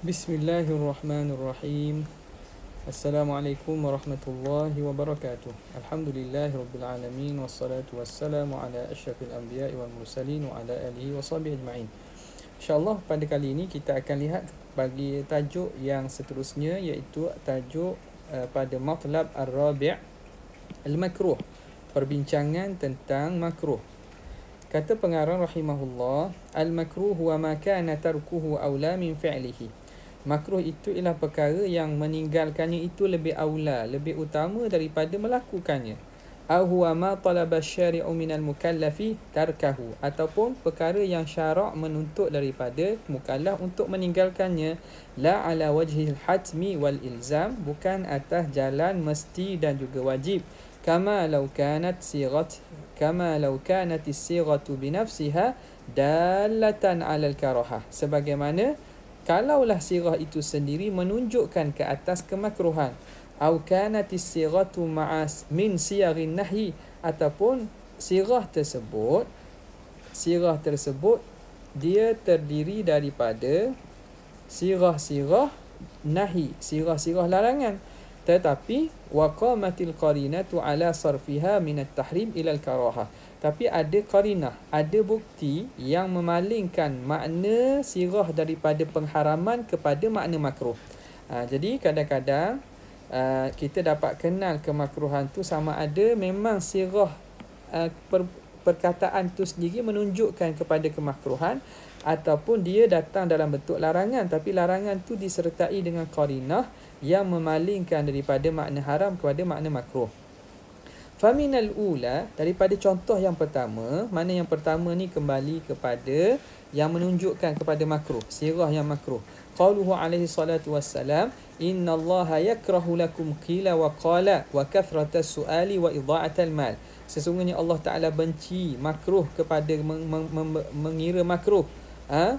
Bismillahirrahmanirrahim. Assalamualaikum warahmatullahi wabarakatuh. Alhamdulillahirabbil wassalatu wassalamu ala asyrafil anbiya'i wal mursalin wa ala alihi washabihi ajma'in. InsyaAllah pada kali ini kita akan lihat bagi tajuk yang seterusnya, iaitu tajuk pada matlab ar-rabi' al-makruh, perbincangan tentang makruh. Kata pengarang rahimahullah, al-makruh huwa ma kana tarkuhu aula min fi'lihi. Makruh itu ialah perkara yang meninggalkannya itu lebih aula, lebih utama daripada melakukannya. Au huwa ma talaba syari'u minal mukallafi tarkahu, ataupun perkara yang syarak menuntut daripada mukallaf untuk meninggalkannya, la ala wajhil hatmi wal ilzam, bukan atas jalan mesti dan juga wajib. Kama law kanat as-sighatu binafsiha dalatan 'ala al-karahah, sebagaimana kalaulah sirah itu sendiri menunjukkan ke atas kemakruhan. Au kanatis siratu ma'as min siyarin nahyi, ataupun sirah tersebut dia terdiri daripada sirah-sirah nahi, sirah-sirah larangan, tetapi waqamatil qarinatu ala sarfiha min at-tahrim ila al-karahah, tapi ada qarinah, ada bukti yang memalingkan makna sirah daripada pengharaman kepada makna makruh. Jadi kadang-kadang kita dapat kenal kemakruhan tu sama ada memang sirah perkataan tu sendiri menunjukkan kepada kemakruhan, ataupun dia datang dalam bentuk larangan, tapi larangan tu disertai dengan qarinah yang memalingkan daripada makna haram kepada makna makruh. Faminal ula, daripada contoh yang pertama, mana yang pertama ni kembali kepada yang menunjukkan kepada makruh, sirah yang makruh. Qauluhu alaihi salatu wassalam, innallaha yakrahu lakum qila wa qala wa kathratas su'ali wa idha'atal mal. Sesungguhnya Allah Ta'ala benci makruh kepada mengira makruh,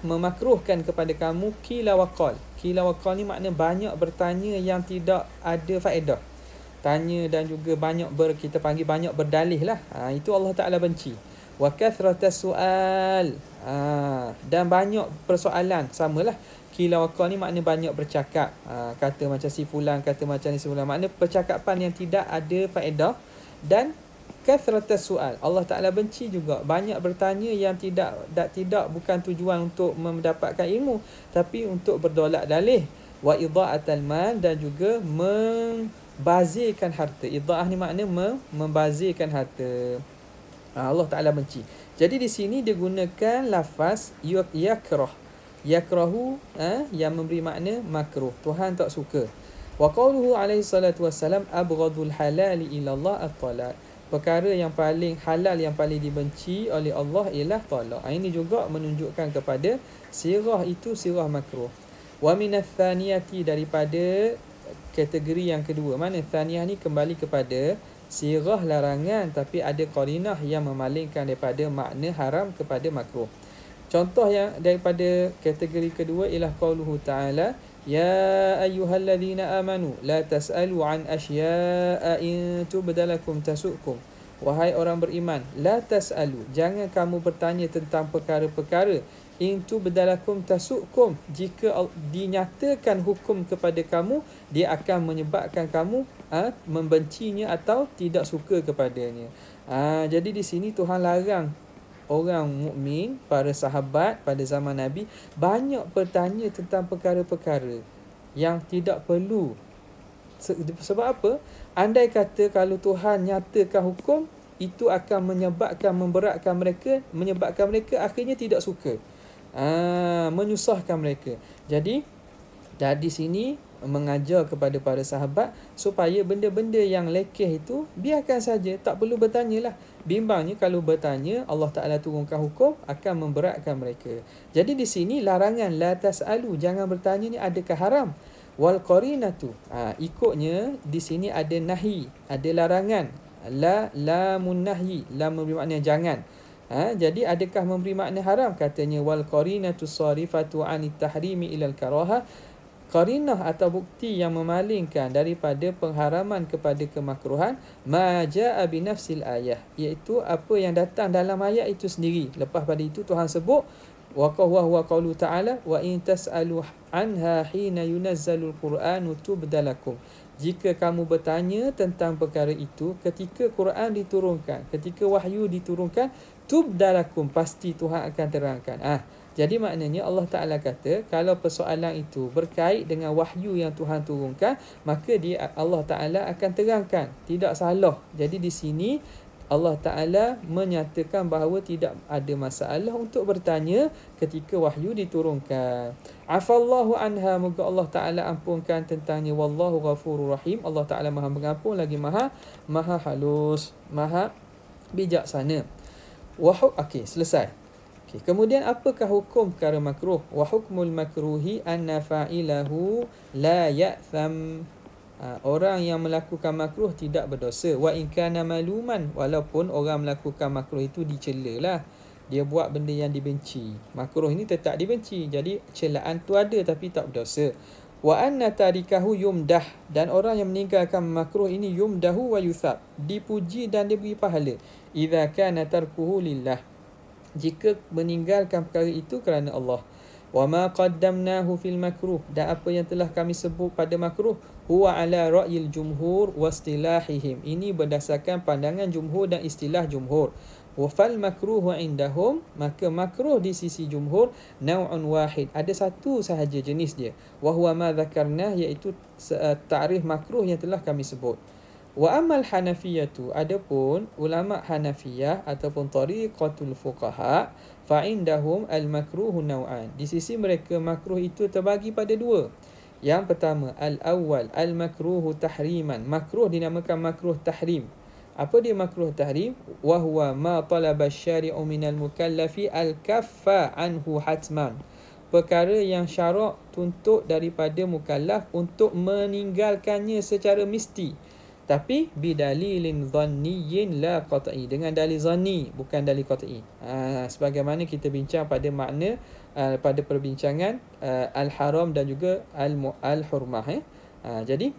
memakruhkan kepada kamu qila wa qal. Qila wa qal ni makna banyak bertanya yang tidak ada faedah. Tanya dan juga kita panggil banyak berdalih lah. Itu Allah Ta'ala benci. Wa kathratas su'al, dan banyak persoalan, samalah. Qila wa qal ni makna banyak bercakap. Kata macam si fulan, kata macam ni si fulan, makna percakapan yang tidak ada faedah. Dan kathratas su'al, Allah Ta'ala benci juga banyak bertanya yang tidak bukan tujuan untuk mendapatkan ilmu, tapi untuk berdolak dalih. Wa idha'atal mal, dan juga membazirkan harta. Idha'ah ni makna membazirkan harta. Allah Ta'ala benci. Jadi di sini dia gunakan lafaz yakrahu, yang memberi makna makruh, Tuhan tak suka. Wa qauluhu alaihi salatu wassalam, abghadul halali ilallah at-talaq. Perkara yang paling halal, yang paling dibenci oleh Allah ialah talak. Ini juga menunjukkan kepada sirah itu sirah makruh. Wa minats thaniyati, daripada kategori yang kedua. Mana thaniyah ni kembali kepada sirah larangan, tapi ada qarinah yang memalingkan daripada makna haram kepada makruh. Contoh yang daripada kategori kedua ialah qauluhu ta'ala, ya ayyuhalladzina amanu la tas'alu an asya'a in tubdalakum tasukum. Wahai orang beriman, la tas'alu, jangan kamu bertanya tentang perkara-perkara, in tubdalakum tasukum, jika dinyatakan hukum kepada kamu, dia akan menyebabkan kamu membencinya atau tidak suka kepadanya. Jadi di sini Tuhan larang orang mukmin, para sahabat pada zaman Nabi, banyak bertanya tentang perkara-perkara yang tidak perlu. Sebab apa? Andai kata kalau Tuhan nyatakan hukum, itu akan memberatkan mereka, menyebabkan mereka akhirnya tidak suka, menyusahkan mereka. Jadi dari sini mengajar kepada para sahabat supaya benda-benda yang lekeh itu biarkan saja, tak perlu bertanyalah. Bimbangnya kalau bertanya, Allah Ta'ala turunkan hukum, akan memberatkan mereka. Jadi di sini larangan la tas'alu, jangan bertanya ni adakah haram. Wal qarinatu, ikutnya di sini ada nahi, ada larangan. Lamun nahyi, lam memberi makna jangan. Jadi adakah memberi makna haram? Katanya wal qarinatu sarifatu anit tahrimi ilal karahah. Qarinah atau bukti yang memalingkan daripada pengharaman kepada kemakruhan, ma jaa bi nafsil ayah, iaitu apa yang datang dalam ayat itu sendiri. Lepas pada itu Tuhan sebut wa huwa qaulu ta'ala wa in tas'alu anha hina yunazzalul qur'anu tubdalakum. Jika kamu bertanya tentang perkara itu ketika Quran diturunkan, ketika wahyu diturunkan, tubdalakum, pasti Tuhan akan terangkan. Jadi maknanya Allah Ta'ala kata kalau persoalan itu berkait dengan wahyu yang Tuhan turunkan, maka Allah Ta'ala akan terangkan. Tidak salah. Jadi di sini Allah Ta'ala menyatakan bahawa tidak ada masalah untuk bertanya ketika wahyu diturunkan. Afallahu anha, moga Allah Ta'ala ampunkan tentangnya. Wallahu ghafurur rahim. Allah Ta'ala maha mengampun lagi maha halus, maha bijaksana. Okey, selesai. Kemudian apakah hukum perkara makruh? Wa hukmul makruhi anna fa'ilahu la ya'tham. Orang yang melakukan makruh tidak berdosa. Wa in kana maluman, walaupun orang melakukan makruh itu dicelalah. Dia buat benda yang dibenci. Makruh ini tetap dibenci. Jadi celaan tu ada tapi tak berdosa. Wa anna tarikahu yumdah, dan orang yang meninggalkan makruh ini yumdahu wa yuthab, dipuji dan diberi pahala. Idza kana tarkuhu lillah, jika meninggalkan perkara itu kerana Allah. Wa ma qaddamnahu fil makruh, dan apa yang telah kami sebut pada makruh, huwa ala ra'yil jumhur wa istilahihim, ini berdasarkan pandangan jumhur dan istilah jumhur. Wa fal makruhu indahum, maka makruh di sisi jumhur nau'un wahid, ada satu sahaja jenis dia. Wa huwa ma dzakarnah, iaitu ta'rif makruh yang telah kami sebut. Wa amal hanafiyatu, adapun ulama Hanafiyah ataupun tariqatul fuqaha, fa indahum al makruhu nau'an, di sisi mereka makruh itu terbagi pada dua. Yang pertama, al awwal al makruhu tahriman, makruh dinamakan makruh tahrim. Apa dia makruh tahrim? Wa huwa ma talaba asy-syari'u minal mukallafi al kaffa anhu hatman, perkara yang syarak tuntut daripada mukallaf untuk meninggalkannya secara mesti, tapi bidalilin dhanniyin la qat'i, dengan dalil zanni bukan dalil qat'i. Sebagaimana kita bincang pada makna pada perbincangan al-haram dan juga al-hurmah. Jadi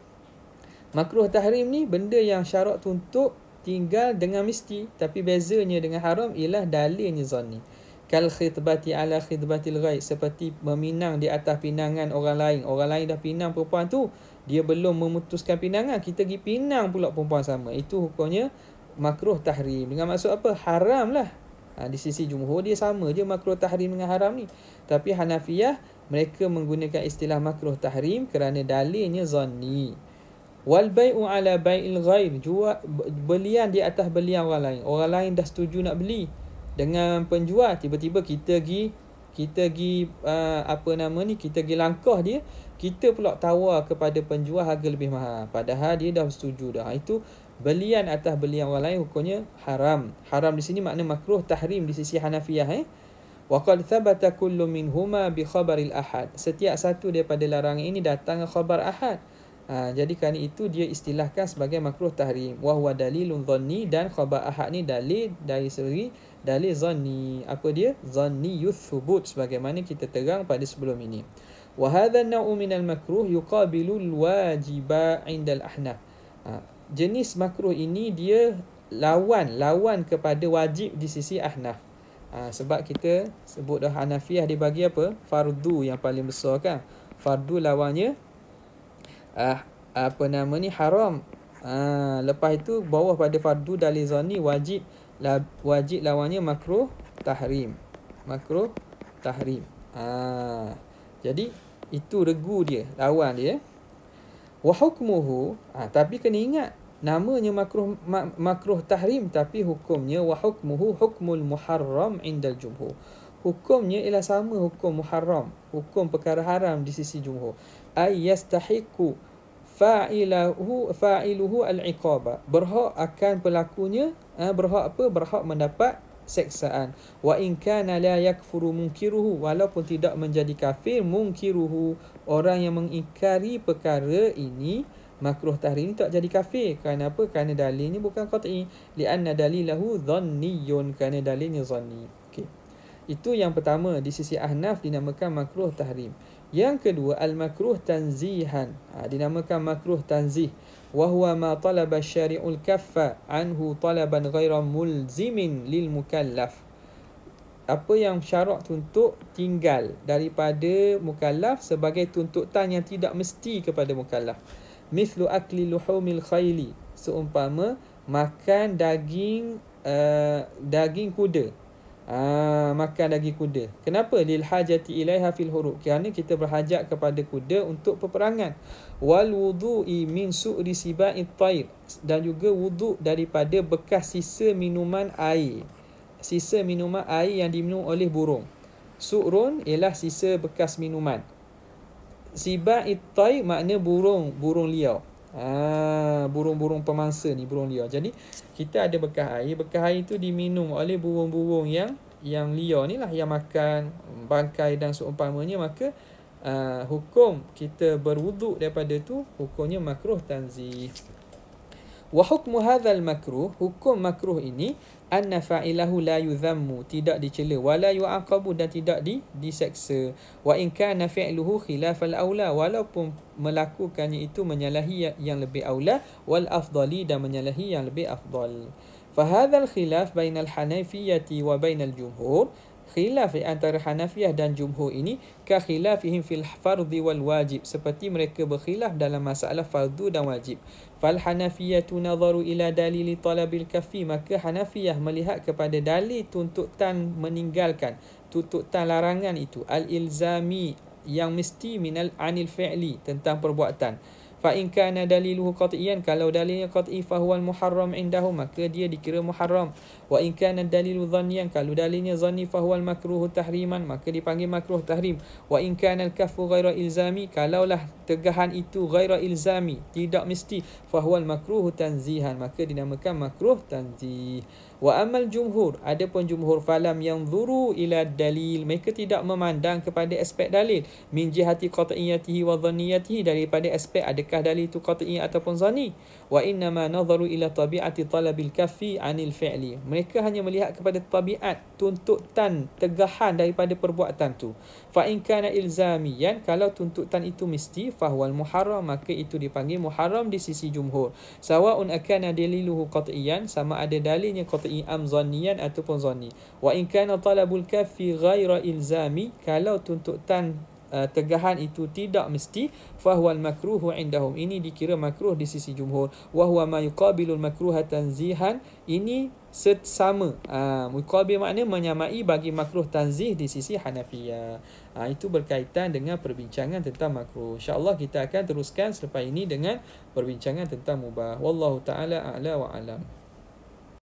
makruh tahrim ni benda yang syarak tuntut tinggal dengan mesti, tapi bezanya dengan haram ialah dalilnya zanni. Kal khitbati ala khitbatil ghaib, seperti meminang di atas pinangan orang lain. Orang lain dah pinang perempuan tu, dia belum memutuskan pinangan, kita pergi pinang pula perempuan sama. Itu hukumnya makruh tahrim. Dengan maksud apa? Haram lah. Di sisi jumhur dia sama je makruh tahrim dengan haram ni. Tapi Hanafiyah mereka menggunakan istilah makruh tahrim kerana dalilnya zanni. Wal bai'u ala bai'il ghair, jual belian di atas belian orang lain. Orang lain dah setuju nak beli dengan penjual, tiba-tiba kita pergi kita pergi langkah dia, kita pula tawar kepada penjual harga lebih mahal, padahal dia dah setuju dah. Itu belian atas belian orang lain, hukumnya haram. Haram di sini makna makruh tahrim di sisi Hanafiyah. Wa qad thabata kullu minhuma bi khabaril ahad, setiap satu daripada larangan ini datang khabar ahad. Jadi kerana itu dia istilahkan sebagai makruh tahrim. Wa huwa dalilun dhanni, dan khabar ahad ni dalil dari segi dalil zanni. Apa dia? Zanni yuthbut, sebagaimana kita terang pada sebelum ini. Wa hadha an-naw'u minal makruh yuqabilu al-wajiba 'inda al-ahnaf. Jenis makruh ini dia lawan kepada wajib di sisi ahnaf. Sebab kita sebut dah Hanafiyah dibagi apa? Fardu yang paling besar kan. Fardu lawannya haram. Lepas itu bawah pada fardu dalil zanni, wajib lawannya makruh tahrim. Makruh tahrim. Jadi itu regu dia, lawan dia. Wa hukmuhu, tapi kena ingat namanya makruh tahrim, tapi hukumnya wa hukmuhu hukmul muharram indal jumhur. Hukumnya ialah sama hukum muharram, hukum perkara haram di sisi jumhur. Ay yastahiqu fa'iluhu al-iqaba, berhak akan pelakunya, berhak mendapat seksaan. Wa in kana la yakfuru munkiruhu, walaupun tidak menjadi kafir munkiruhu, orang yang mengingkari perkara ini, makruh tahrim ini tak jadi kafir. Kerana apa? Kerana dalilnya bukan qat'i, li'anna dalilahu dhanniyun, kerana dalilnya zanni. Itu yang pertama, di sisi ahnaf dinamakan makruh tahrim. Yang kedua, al-makruh tanzihan, dinamakan makruh tanzih. Wa huwa ma talaba syari'ul kaffa anhu talaban ghaira mulzimin lil mukallaf. apa yang syarak tuntut tinggal daripada mukallaf sebagai tuntutan yang tidak mesti kepada mukallaf. Mithlu akli luhumil khayli, seumpama makan daging kuda. Makan daging kuda. Kenapa? Lil hajati ilaiha fil hurub, kerana kita berhajat kepada kuda untuk peperangan. Wal wudu'i min su'ri siba'it tayr, dan juga wuduk daripada bekas sisa minuman air. Sisa minuman air yang diminum oleh burung. Su'run ialah sisa bekas minuman. Siba'it tayr makna burung liar. Burung-burung pemangsa ni, burung liar. Jadi kita ada bekas air itu diminum oleh burung-burung yang liar ni lah, yang makan bangkai dan seumpamanya, maka hukum kita berwuduk daripada tu hukumnya makruh tanzih. Wa hukmu hadzal makruh, hukum makruh ini, anna fa'ilahu la yudhammu, tidak dicela, wala yu'aqabu, dan tidak diseksa. Wa in kana fi'luhu khilafal aula, walaupun melakukannya itu menyalahi yang lebih aula, wal afdali, dan menyalahi yang lebih afdal. Fa hadzal khilaf bainal hanafiyyati wa bainal jumhur, khilaf antara Hanafiyah dan Jumhur ini ka khilafihim fil fardhi wal wajib, seperti mereka berkhilaf dalam masalah fardu dan wajib. Fal Hanafiyatu nadharu ila dalili talabil kafi, maka Hanafiyah melihat kepada dalil tuntutan meninggalkan, tuntutan larangan itu, al ilzami, yang mesti, minal anil fi'li, tentang perbuatan. Fa in kana daliluhu qat'iyan, kalau dalilnya qat'i, fa huwal muharram indahu, maka dia dikira muharram. Wa in kana dalilu dhanniyan, kalau dalilnya dhanni, fa huwal makruhu tahriman, maka dipanggil makruh tahrim. Wa in kana al-kaffu ghaira ilzami, kalaulah tegahan itu ghaira ilzami, tidak mesti, fa huwal makruhu tanzihan, maka dinamakan makruh tanzih. Wa amal jumhur, adapun jumhur, falam yanzuru ila dalil, mereka tidak memandang kepada aspek dalil, min jihati qat'iyatihi wa dhanniyatihi, daripada aspek adakah dalil itu qat'i ataupun zanni. Wa innama nadharu ila tabi'ati talabil kaffi anil fi'li, mereka hanya melihat kepada tabiat, tuntutan tegahan daripada perbuatan tu. Fa in kana ilzamiyan, kalau tuntutan itu mesti, fa huwal muharram, maka itu dipanggil muharram di sisi jumhur. Sawa'un akana daliluhu qat'iyan, sama ada dalilnya qat'i am zanniyan ataupun zanni. Wa in kana talabul kaffi ghaira ilzami, kalau tuntutan tegahan itu tidak mesti, fahuwal makruhu indahum, ini dikira makruh di sisi jumhur. Wa huwa ma yuqabilul makruha tanzihan, ini sama, muqabil makna menyamai bagi makruh tanzih di sisi Hanafiyah. Itu berkaitan dengan perbincangan tentang makruh. InsyaAllah kita akan teruskan selepas ini dengan perbincangan tentang mubah. Wallahu ta'ala a'la wa alam.